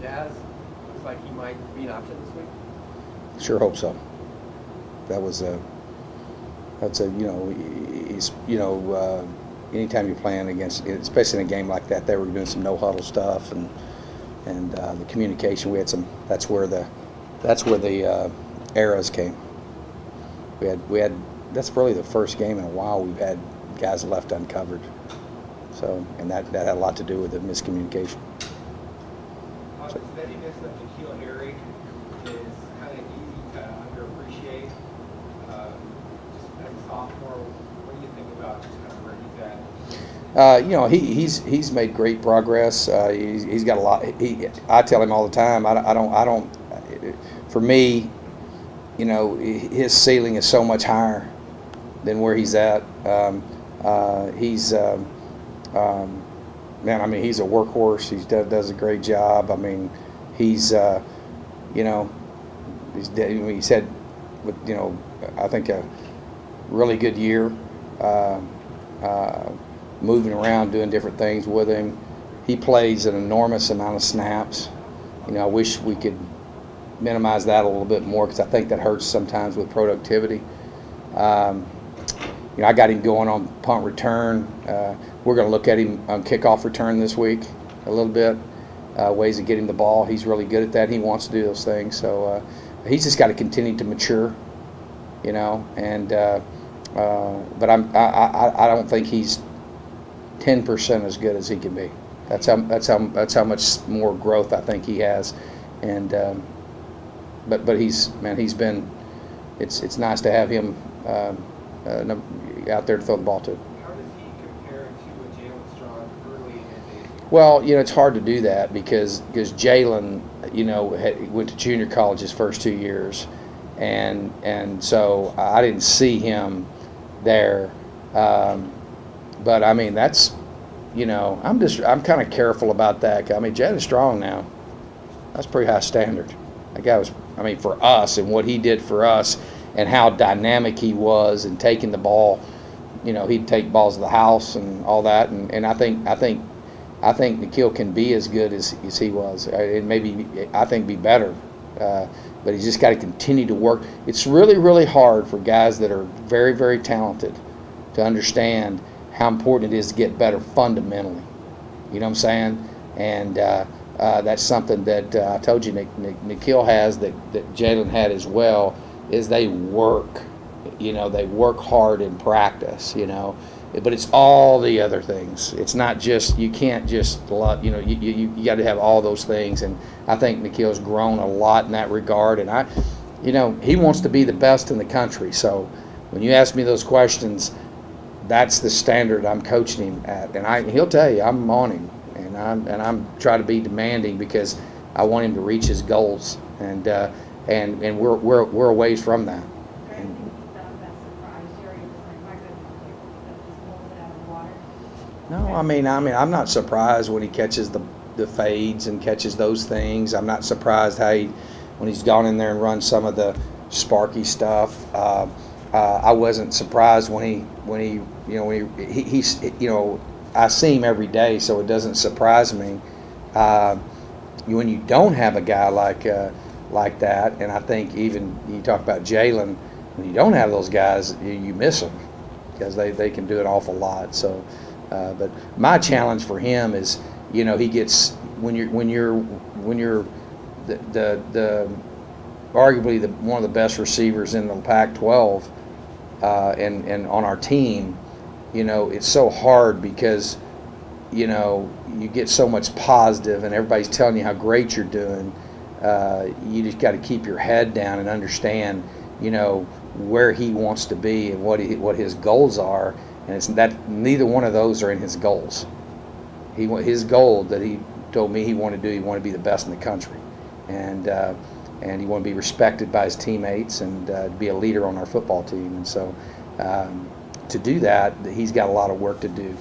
Daz looks like he might be an option this week. Sure hope so. That was that's a he's anytime you're playing against, especially in a game like that, they were doing some no huddle stuff and the communication. We had some. That's where the errors came. We had that's really the first game in a while we've had guys left uncovered. So, and that had a lot to do with the miscommunication. The steadiness of N'Keal Harry is kind of easy to underappreciate. Just as a sophomore, what do you think about just kind of where he's at? He's made great progress. He's got a lot. I tell him all the time. I don't. For me, his ceiling is so much higher than where he's at. Man, I mean, he's a workhorse. He does a great job. I mean, he's had, I think a really good year, moving around, doing different things with him. He plays an enormous amount of snaps. I wish we could minimize that a little bit more because I think that hurts sometimes with productivity. I got him going on punt return. We're going to look at him on kickoff return this week a little bit, ways of getting the ball. He's really good at that. He wants to do those things. So he's just got to continue to mature, and but I don't think he's 10% as good as he can be. That's how much more growth I think he has, and but he's been. It's nice to have him out there to throw the ball to. How does he compare to Jalen Strong early in his age? Well, it's hard to do that because Jalen, went to junior college his first 2 years, and so I didn't see him there. But I mean, that's, I'm kind of careful about that. I mean, Jalen Strong now, that's pretty high standard. That guy was, for us and what he did for us and how dynamic he was and taking the ball. He'd take balls to the house and all that, and I think N'Keal can be as good as he was. And maybe I think be better, but he's just got to continue to work. It's really, really hard for guys that are very, very talented to understand how important it is to get better fundamentally. You know what I'm saying? And that's something that I told you N'Keal has that Jalen had as well. Is they work. They work hard in practice, but it's all the other things. It's not just, you can't just, you got to have all those things. And I think N'Keal's grown a lot in that regard. And he wants to be the best in the country. So when you ask me those questions, that's the standard I'm coaching him at. And he'll tell you, I'm on him. And I'm trying to be demanding because I want him to reach his goals. And we're a ways from that. No, I'm not surprised when he catches the fades and catches those things. I'm not surprised when he's gone in there and run some of the sparky stuff. I wasn't surprised when I see him every day, so it doesn't surprise me. When you don't have a guy like that, and I think even you talk about Jalen, when you don't have those guys, you miss them because they can do an awful lot. So. But my challenge for him is, he gets when you're the arguably one of the best receivers in the Pac-12, and on our team, it's so hard because, you get so much positive and everybody's telling you how great you're doing. You just got to keep your head down and understand, where he wants to be and what his goals are. And it's that neither one of those are in his goals. His goal that he told me he wanted to do, he wanted to be the best in the country, and he wanted to be respected by his teammates and be a leader on our football team. And so to do that, he's got a lot of work to do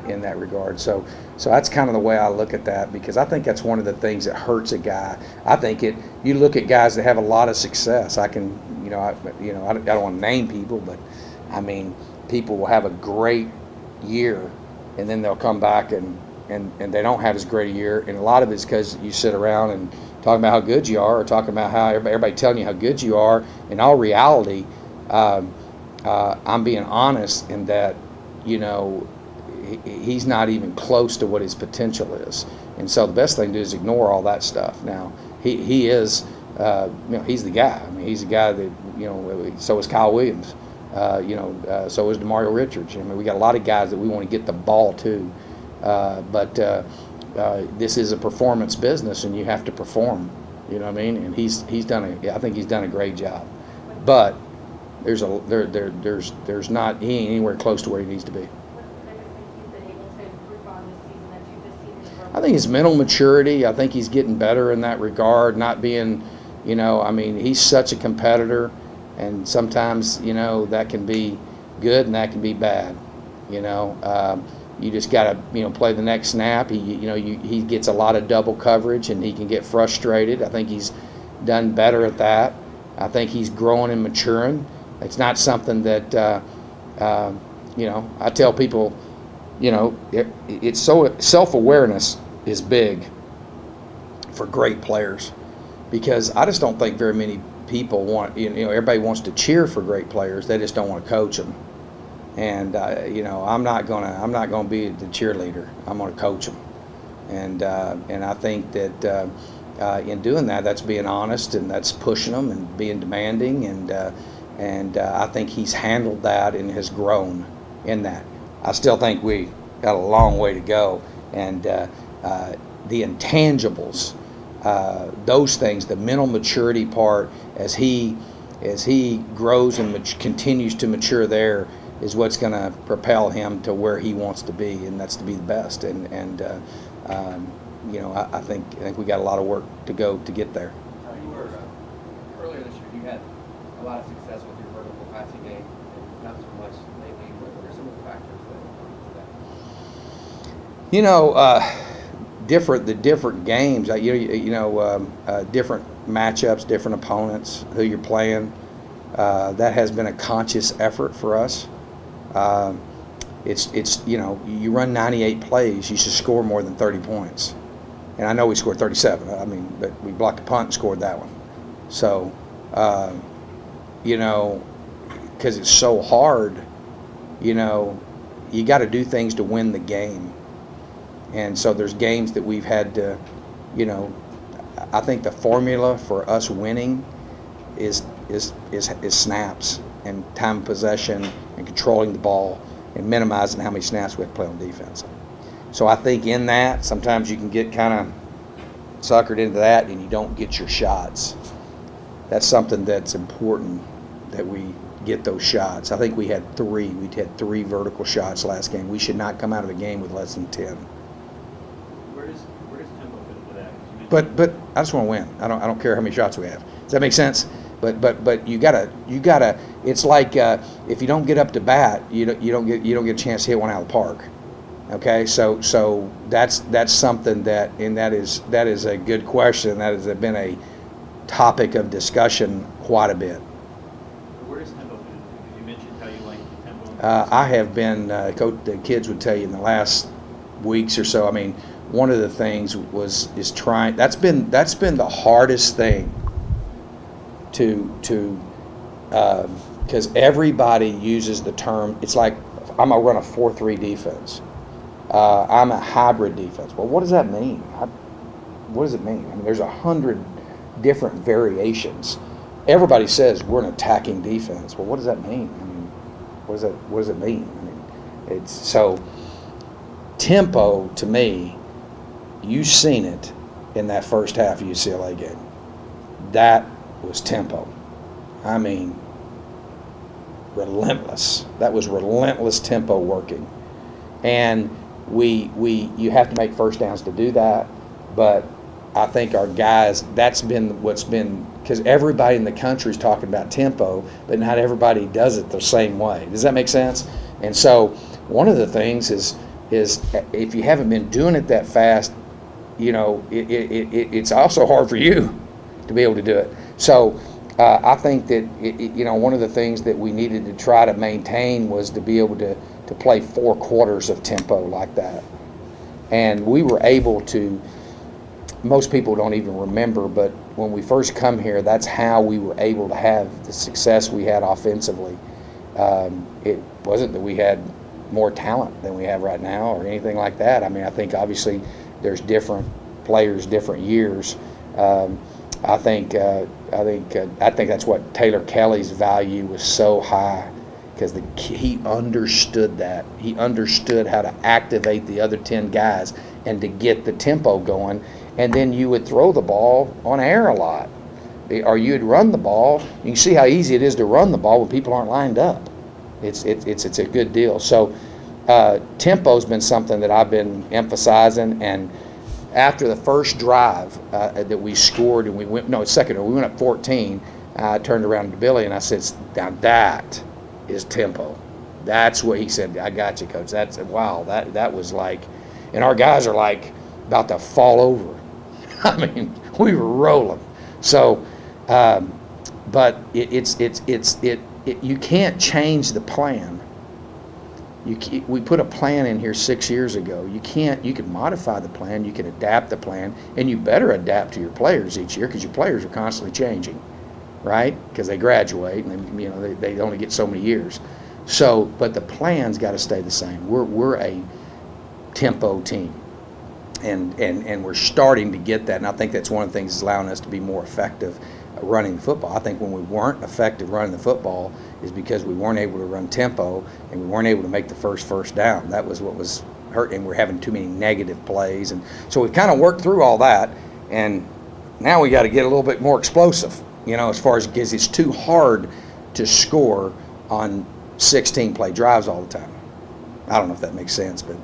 in that regard. So that's kind of the way I look at that, because I think that's one of the things that hurts a guy. I think you look at guys that have a lot of success. I don't want to name people, but people will have a great year, and then they'll come back and and they don't have as great a year. And a lot of it's because you sit around and talking about how good you are, or talking about how everybody telling you how good you are. In all reality, I'm being honest in that, he's not even close to what his potential is. And so the best thing to do is ignore all that stuff. Now, he is, he's the guy. I mean, he's the guy that, so is Kyle Williams. So is DeMario Richards. I mean, we got a lot of guys that we want to get the ball to. But this is a performance business, and you have to perform. You know what I mean? And I think he's done a great job. But there's not, he ain't anywhere close to where he needs to be. I think his mental maturity. I think he's getting better in that regard. Not being, he's such a competitor, and sometimes that can be good and that can be bad. You just got to play the next snap. He gets a lot of double coverage and he can get frustrated. I think he's done better at that. I think he's growing and maturing. It's not something that I tell people. It's so self-awareness is big for great players, because I just don't think very many people want. Everybody wants to cheer for great players. They just don't want to coach them. And I'm not gonna be the cheerleader. I'm gonna coach them, and I think that in doing that, that's being honest and that's pushing them and being demanding, and I think he's handled that and has grown in that. I still think we got a long way to go, and the intangibles, those things, the mental maturity part, as he grows and continues to mature there, is what's going to propel him to where he wants to be, and that's to be the best. I think we got a lot of work to go to get there. You were earlier this year. You had a lot of success with your vertical passing game, and not so much lately. What are some of the factors that The different games. Different matchups, different opponents, who you're playing. That has been a conscious effort for us. You run 98 plays, you should score more than 30 points. And I know we scored 37. But we blocked a punt and scored that one. So, because it's so hard, you got to do things to win the game. And so there's games that we've had to, I think the formula for us winning is snaps and time of possession and controlling the ball and minimizing how many snaps we have to play on defense. So I think in that, sometimes you can get kind of suckered into that and you don't get your shots. That's something that's important, that we get those shots. I think we had 3. We had 3 vertical shots last game. We should not come out of the game with less than 10. Where does tempo fit into that? But I just want to win. I don't care how many shots we have. Does that make sense? But you gotta. It's like if you don't get up to bat, you don't get a chance to hit one out of the park. Okay, so that's something that is a good question. That has been a topic of discussion quite a bit. Where does tempo fit into it? You mentioned how you like the tempo. I have been. The kids would tell you in the last weeks or so. I mean, one of the things is trying. That's been the hardest thing. Because everybody uses the term, it's like, I'm going to run a 4-3 defense. I'm a hybrid defense. Well, what does that mean? What does it mean? I mean, there's 100 different variations. Everybody says we're an attacking defense. Well, what does that mean? I mean, what does it mean? I mean, it's so tempo to me. You've seen it in that first half of UCLA game. That was tempo. I mean, relentless. That was relentless tempo working. And you have to make first downs to do that. But I think our guys, that's been what's been, because everybody in the country is talking about tempo, but not everybody does it the same way. Does that make sense? And so one of the things is if you haven't been doing it that fast, it's also hard for you to be able to do it. So I think that one of the things that we needed to try to maintain was to be able to play 4 quarters of tempo like that. And we were able to, most people don't even remember, but when we first come here, that's how we were able to have the success we had offensively. It wasn't that we had more talent than we have right now or anything like that. I mean, I think obviously there's different players, different years. I think that's what Taylor Kelly's value was so high, because he understood that. He understood how to activate the other 10 guys and to get the tempo going. And then you would throw the ball on air a lot, or you'd run the ball. You can see how easy it is to run the ball when people aren't lined up. It's a good deal. So tempo's been something that I've been emphasizing. And after the first drive that we scored, and we went up 14. I turned around to Billy and I said, "Now that is tempo." That's what he said. "I got you, coach." That's wow. That was like, and our guys are like about to fall over. I mean, we were rolling. So, but you can't change the plan. We put a plan in here 6 years ago. You can modify the plan, you can adapt the plan, and you better adapt to your players each year, because your players are constantly changing, right? Because they graduate, and they only get so many years. So, but the plan's got to stay the same. We're a tempo team, and we're starting to get that. And I think that's one of the things that's allowing us to be more effective running the football. I think when we weren't effective running the football is because we weren't able to run tempo, and we weren't able to make the first down. That was what was hurting. We're having too many negative plays, and so we've kind of worked through all that, and now we got to get a little bit more explosive, as far as, because it's too hard to score on 16 play drives all the time. I don't know if that makes sense, but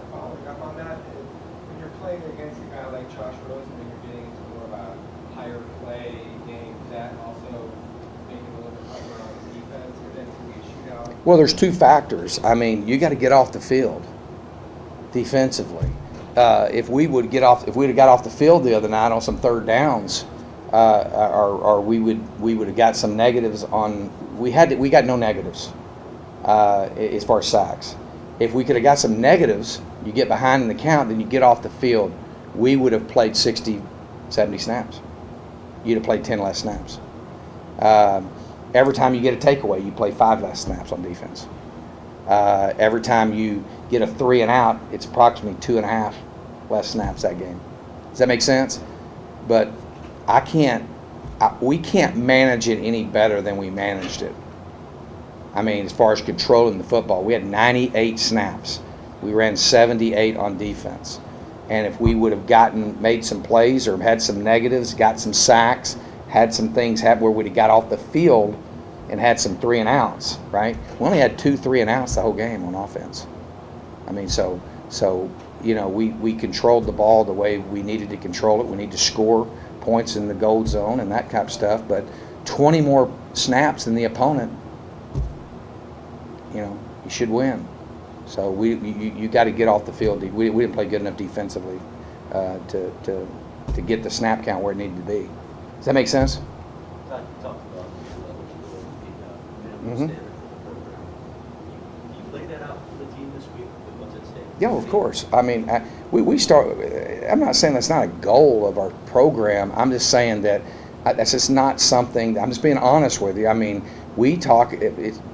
Following up on that, when you're playing against a guy like Josh Rosen, and you're getting into more of a higher play game, does that also make it a little bit tougher on the defense, or then to be a shootout? well, there's two factors. I mean, you got to get off the field defensively. If we'd have got off the field the other night on some third downs, or we would have got some negatives on. We got no negatives as far as sacks. If we could have got some negatives, you get behind in the count, then you get off the field, we would have played 60, 70 snaps. You'd have played 10 less snaps. Every time you get a takeaway, you play 5 less snaps on defense. Every time you get a 3 and out, it's approximately 2.5 less snaps that game. Does that make sense? But we can't manage it any better than we managed it. I mean, as far as controlling the football, we had 98 snaps. We ran 78 on defense. And if we would have made some plays or had some negatives, got some sacks, had some things happen where we'd have got off the field and had some 3 and outs, right? We only had 2 3 and outs the whole game on offense. I mean, so we controlled the ball the way we needed to control it. We need to score points in the gold zone and that type of stuff. But 20 more snaps than the opponent, you should win. So you got to get off the field. We didn't play good enough defensively to get the snap count where it needed to be. Does that make sense? Todd, you talked about the minimum Mhm. standard for the program. You lay that out for the team this week with what's at stake? Yeah, of course. I mean, we start. I'm not saying that's not a goal of our program. I'm just saying that that's just not something. I'm just being honest with you. I mean, we talk.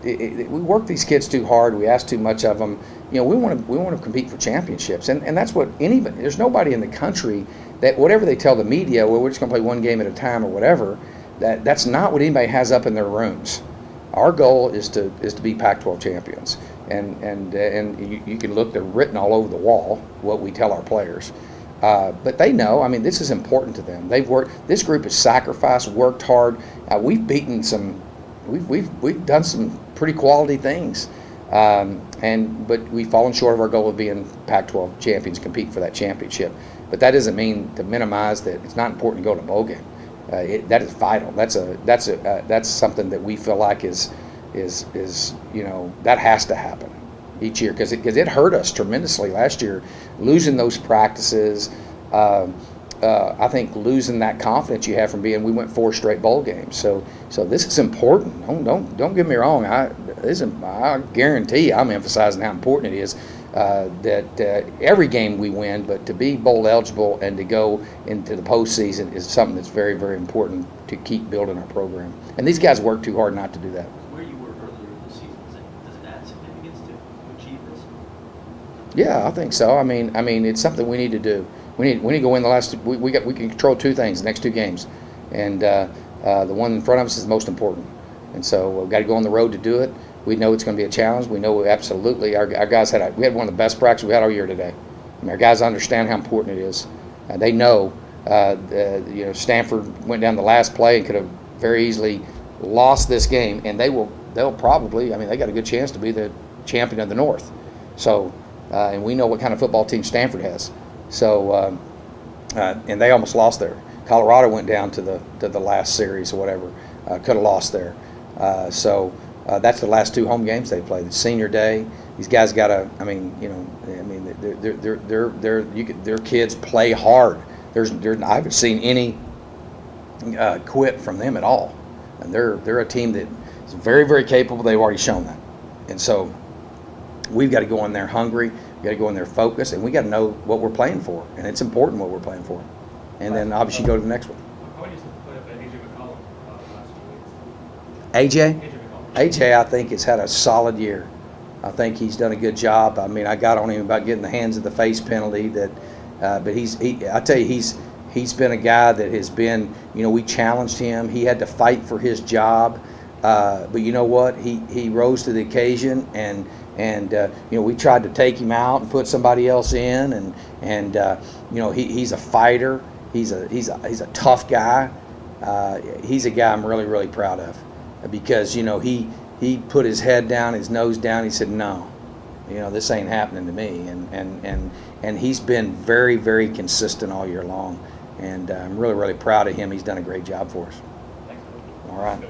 We work these kids too hard. We ask too much of them. We want to compete for championships, and that's what anybody. There's nobody in the country that whatever they tell the media, well, we're just going to play one game at a time or whatever. That's not what anybody has up in their rooms. Our goal is to be Pac-12 champions, and you can look. They're written all over the wall what we tell our players. But they know. I mean, this is important to them. They've worked. This group has sacrificed, worked hard. We've beaten some. We've done some pretty quality things, but we've fallen short of our goal of being Pac-12 champions, compete for that championship. But that doesn't mean to minimize that it's not important to go to a bowl game. That is vital. That's something that we feel like is that has to happen each year because it hurt us tremendously last year, losing those practices. I think losing that confidence you have from we went 4 straight bowl games. So this is important. Don't get me wrong. I guarantee I'm emphasizing how important it is. that every game we win, but to be bowl eligible and to go into the postseason is something that's very, very important to keep building our program. And these guys work too hard not to do that. Where you were earlier this season, does it add significance to achieve this? Yeah, I think so. I mean, it's something we need to do. We need to go win the last. We can control two things, the next two games, and the one in front of us is most important. And so we've got to go on the road to do it. We know it's going to be a challenge. We know absolutely our guys we had one of the best practices we had all year today. I mean, our guys understand how important it is. They know, Stanford went down the last play and could have very easily lost this game, and they'll probably. I mean, they got a good chance to be the champion of the North. So, and we know what kind of football team Stanford has. So, and they almost lost there. Colorado went down to the last series or whatever. Could have lost there. That's the last two home games they played. The senior day, these guys got to. Their kids play hard. I haven't seen any quit from them at all, and they're a team that is very, very capable. They've already shown that, and so we've got to go in there hungry. We got to go in there focused, and we got to know what we're playing for, and it's important what we're playing for, and then obviously go to the next one. How would you put up AJ McCollum last 2 weeks? AJ. AJ, I think, has had a solid year. I think he's done a good job. I mean, I got on him about getting the hands of the face penalty. But I tell you, he's been a guy that has been. We challenged him. He had to fight for his job. But you know what? He rose to the occasion, and we tried to take him out and put somebody else in, and he's a fighter. He's a tough guy. He's a guy I'm really, really proud of. Because he put his head down, his nose down. He said, "No, this ain't happening to me." And he's been very, very consistent all year long. And I'm really, really proud of him. He's done a great job for us. Thanks. All right.